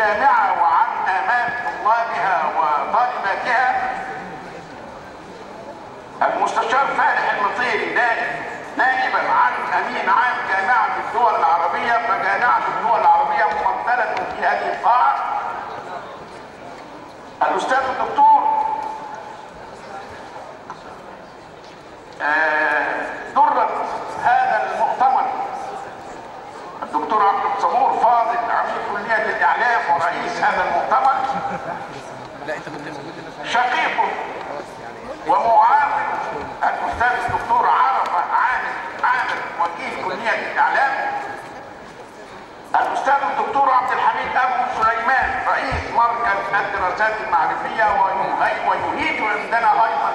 الجامعة وعن آمال طلابها وطالباتها المستشار فالح المطيري نائبا عن أمين عام جامعة الدول العربية، فجامعة الدول العربية ممثلة في هذه القاعة الأستاذ الدكتور درة هذا المؤتمر الدكتور عبد الصبور فاضل عميد كلية الإعلام ورئيس هذا المؤتمر، شقيقه ومعاون الأستاذ الدكتور عرفة عامر وكيل كلية الإعلام، الأستاذ الدكتور عبد الحميد أبو سليمان رئيس مركز الدراسات المعرفية ويهيج عندنا أيضا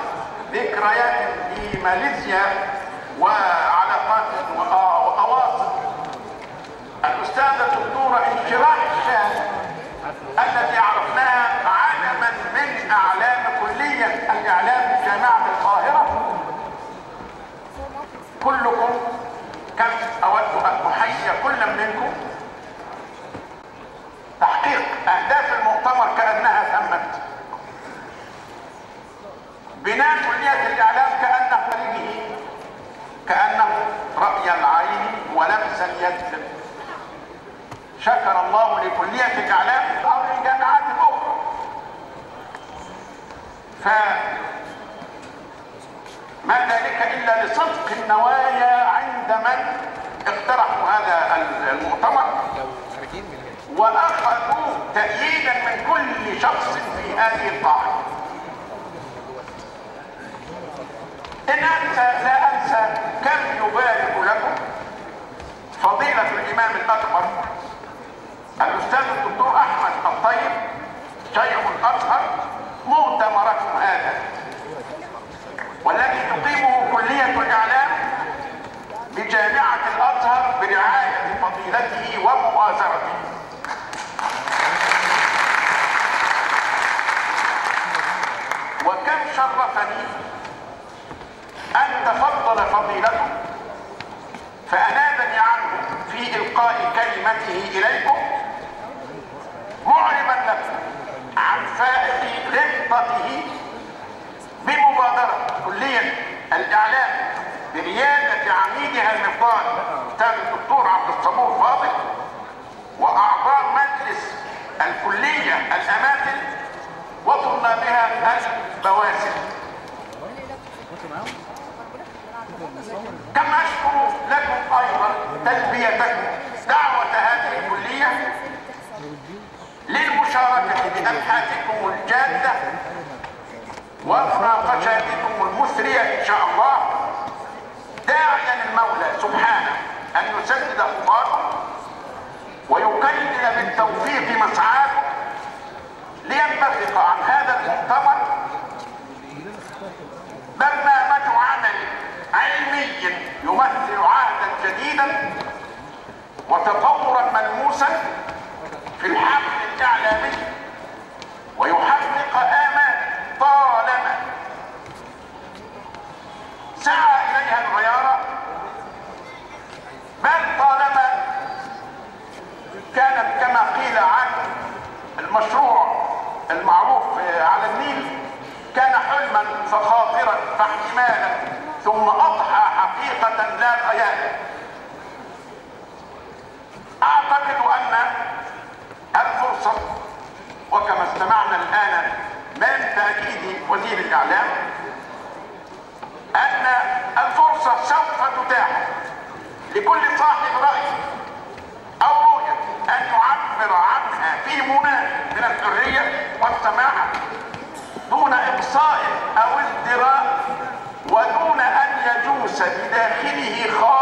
ذكريات في ماليزيا وعلاقات وأواصر الأستاذة الدكتورة انشراح الشام التي عرفناها علما من أعلام كلية الإعلام بجامعة القاهرة. كلكم كم أود أن أحيي كل منكم. تحقيق أهداف المؤتمر كأنها تمت، بناء كلية الإعلام كأنه رأي العين ولمس اليد. شكر الله لكلية الإعلام أو للجامعات الأخرى. ما ذلك إلا لصدق النوايا عند من اقترحوا هذا المؤتمر وأخذوا تأييدا من كل شخص في هذه القاعة. إن أنسى لا أنسى كم يبارك لكم فضيلة الإمام الأكبر الأستاذ الدكتور أحمد الطيب شيخ الأزهر مؤتمركم هذا والذي تقيمه كلية الإعلام بجامعة الأزهر برعاية فضيلته ومؤازرته. وكم شرفني أن تفضل فضيلته فأنابني عنه في إلقاء كلمته إليكم معربا لكم عن فائق رفقته بمبادرة كلية الإعلام بريادة عميدها المفضل الأستاذ الدكتور عبد الصبور فاضل وأعضاء مجلس الكلية الأماثل وطلابها البواسل. كما أشكر لكم أيضا تلبيتكم دعوة هذه الكلية للمشاركة بأبحاثكم الجادة ومناقشاتكم المثرية إن شاء الله، داعيا المولى سبحانه أن يسدد خطاكم ويكلل بالتوفيق مسعاكم لينبثق عن هذا المؤتمر برنامج عمل علمي يمثل عهدا جديدا وتطورا ملموسا في الحقل الإعلامي ويحقق آمال طالما سعى إليها الغيارة، بل طالما كانت كما قيل عن المشروع المعروف على النيل كان حلما فخاطرا فاحتمالا ثم أضحى حقيقة لا خيال. أعتقد أن الفرصة وكما استمعنا الآن من تأكيد وزير الإعلام أن الفرصة سوف تتاح لكل صاحب رأي أو رؤية أن يعبر عنها في مناخ من الحرية والسماحة دون إقصاء أو ازدراء ودون أن يجوس بداخله خاطر